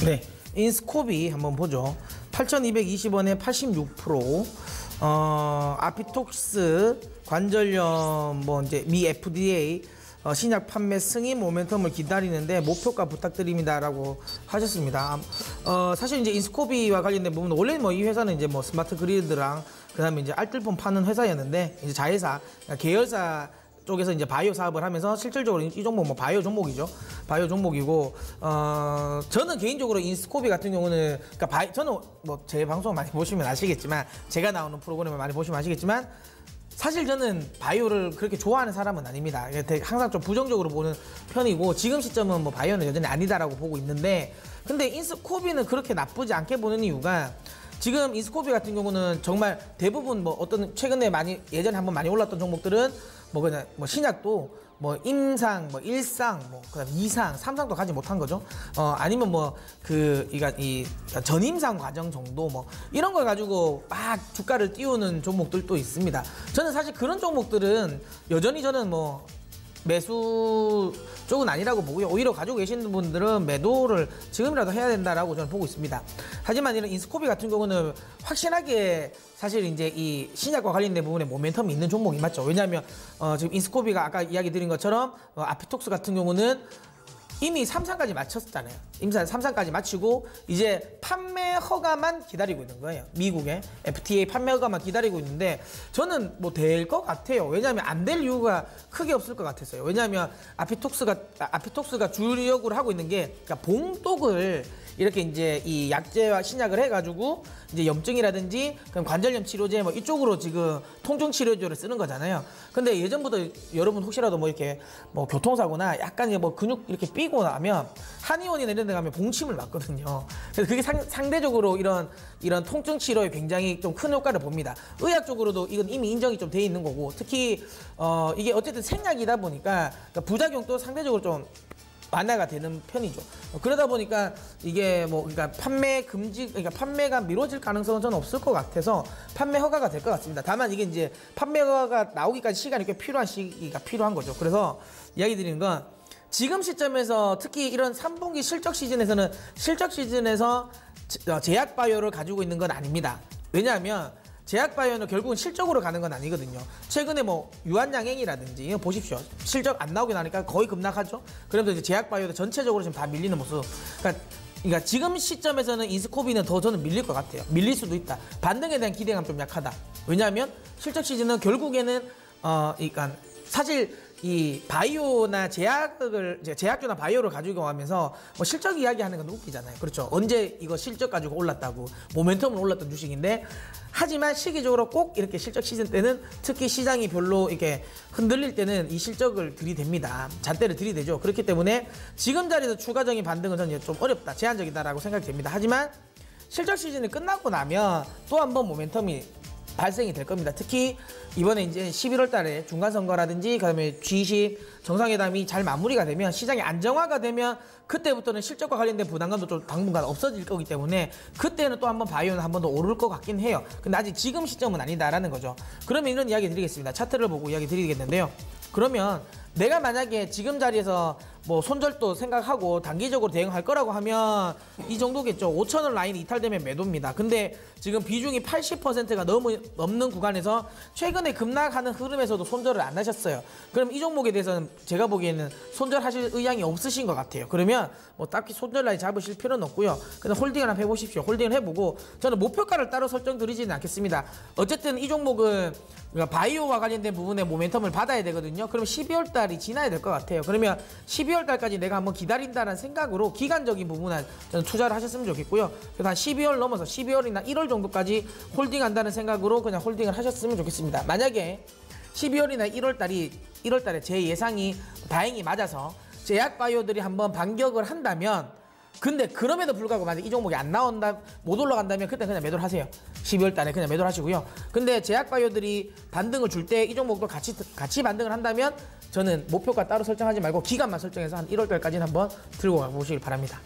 네, 인스코비 한번 보죠. 8,220원에 86%. 아피톡스 관절염 뭐 이제 미 FDA 신약 판매 승인 모멘텀을 기다리는데 목표가 부탁드립니다라고 하셨습니다. 사실 이제 인스코비와 관련된 부분은 원래 뭐 이 회사는 이제 뭐 스마트 그리드랑 그다음에 이제 알뜰폰 파는 회사였는데 이제 자회사 그러니까 계열사 쪽에서 이제 바이오 사업을 하면서 실질적으로 이 종목 뭐 바이오 종목이죠. 바이오 종목이고 저는 개인적으로 인스코비 같은 경우는 그러니까 저는 뭐 제 방송 많이 보시면 아시겠지만 제가 나오는 프로그램을 많이 보시면 아시겠지만 사실 저는 바이오를 그렇게 좋아하는 사람은 아닙니다. 항상 좀 부정적으로 보는 편이고 지금 시점은 뭐 바이오는 여전히 아니다라고 보고 있는데 근데 인스코비는 그렇게 나쁘지 않게 보는 이유가 지금 인스코비 같은 경우는 정말 대부분 뭐 어떤 최근에 많이 예전에 한번 많이 올랐던 종목들은 뭐 그냥 뭐 신약도 뭐 임상, 뭐 1상, 뭐 그다음 2상, 3상도 가지 못한 거죠. 아니면 뭐 이 전임상 과정 정도 뭐 이런 걸 가지고 막 주가를 띄우는 종목들도 있습니다. 저는 사실 그런 종목들은 여전히 저는 뭐 매수 쪽은 아니라고 보고요. 오히려 가지고 계시는 분들은 매도를 지금이라도 해야 된다라고 저는 보고 있습니다. 하지만 이런 인스코비 같은 경우는 확실하게 사실 이제 이 신약과 관련된 부분에 모멘텀이 있는 종목이 맞죠. 왜냐하면 지금 인스코비가 아까 이야기 드린 것처럼 아피톡스 같은 경우는 이미 3상까지 마쳤잖아요. 임상 3상까지 마치고 이제 판매 허가만 기다리고 있는 거예요. 미국의 FDA 판매 허가만 기다리고 있는데 저는 뭐 될 것 같아요. 왜냐하면 안 될 이유가 크게 없을 것 같았어요. 왜냐하면 아피톡스가 주력으로 하고 있는 게 그러니까 봉독을 이렇게 이제 이 약제와 신약을 해가지고 이제 염증이라든지 그럼 관절염 치료제 뭐 이쪽으로 지금 통증 치료제를 쓰는 거잖아요. 근데 예전부터 여러분 혹시라도 뭐 이렇게 뭐 교통사고나 약간 뭐 근육 이렇게 삐고 나면 한의원이나 이런 데 가면 봉침을 맞거든요. 그래서 그게 상대적으로 이런 통증 치료에 굉장히 좀 큰 효과를 봅니다. 의학적으로도 이건 이미 인정이 좀 돼 있는 거고 특히 이게 어쨌든 생약이다 보니까 그러니까 부작용도 상대적으로 좀 완화가 되는 편이죠. 그러다 보니까 이게 뭐 그러니까 판매 금지 그러니까 판매가 미뤄질 가능성은 저는 없을 것 같아서 판매 허가가 될 것 같습니다. 다만 이게 이제 판매 허가가 나오기까지 시간이 꽤 필요한 시기가 필요한 거죠. 그래서 이야기 드리는 건 지금 시점에서 특히 이런 3분기 실적 시즌에서는 제약 바이오를 가지고 있는 건 아닙니다. 왜냐하면 제약 바이오는 결국은 실적으로 가는 건 아니거든요. 최근에 뭐 유한양행이라든지 이거 보십시오. 실적 안 나오게 나니까 거의 급락하죠. 그러면서 이제 제약 바이오도 전체적으로 지금 다 밀리는 모습. 그러니까 지금 시점에서는 인스코비는 더 저는 밀릴 것 같아요. 밀릴 수도 있다. 반등에 대한 기대감 좀 약하다. 왜냐하면 실적 시즌은 결국에는 그러니까 사실 이 바이오나 제약주나 바이오를 가지고 가면서 뭐 실적 이야기하는 건 웃기잖아요. 그렇죠. 언제 이거 실적 가지고 올랐다고 모멘텀으로 올랐던 주식인데 하지만 시기적으로 꼭 이렇게 실적 시즌 때는 특히 시장이 별로 이렇게 흔들릴 때는 이 실적을 들이댑니다. 잣대를 들이대죠. 그렇기 때문에 지금 자리에서 추가적인 반등은 저는 좀 어렵다, 제한적이다라고 생각이 됩니다. 하지만 실적 시즌이 끝나고 나면 또 한 번 모멘텀이 발생이 될 겁니다. 특히 이번에 이제 11월 달에 중간선거라든지 그다음에 G20 정상회담이 잘 마무리가 되면 시장이 안정화가 되면 그때부터는 실적과 관련된 부담감도 좀 당분간 없어질 거기 때문에 그때는 또 한번 바이오는 한 번 더 오를 것 같긴 해요. 근데 아직 지금 시점은 아니다라는 거죠. 그러면 이런 이야기 드리겠습니다. 차트를 보고 이야기 드리겠는데요. 그러면 내가 만약에 지금 자리에서 뭐 손절도 생각하고 단기적으로 대응할 거라고 하면 이 정도겠죠. 5,000원 라인이 이탈되면 매도입니다. 근데 지금 비중이 80%가 넘는 구간에서 최근에 급락하는 흐름에서도 손절을 안 하셨어요. 그럼 이 종목에 대해서는 제가 보기에는 손절하실 의향이 없으신 것 같아요. 그러면 뭐 딱히 손절 라인 잡으실 필요는 없고요. 그냥 홀딩을 한번 해보십시오. 홀딩을 해보고 저는 목표가를 따로 설정드리지는 않겠습니다. 어쨌든 이 종목은 바이오와 관련된 부분에 모멘텀을 받아야 되거든요. 그러면 12월 달이 지나야 될 것 같아요. 그러면 12월 달까지 내가 한번 기다린다는 생각으로 기간적인 부분은 저는 투자를 하셨으면 좋겠고요. 그래서 한 12월 넘어서 12월이나 1월 정도까지 홀딩한다는 생각으로 그냥 홀딩을 하셨으면 좋겠습니다. 만약에 12월이나 1월 달에 제 예상이 다행히 맞아서 제약 바이오들이 한번 반격을 한다면 근데 그럼에도 불구하고 만약 이 종목이 안 나온다 못 올라간다면 그때 그냥 매도를 하세요. 12월 달에 그냥 매도를 하시고요. 근데 제약 바이오들이 반등을 줄 때 이 종목도 같이 반등을 한다면 저는 목표가 따로 설정하지 말고 기간만 설정해서 한 1월 달까지는 한번 들고 가보시길 바랍니다.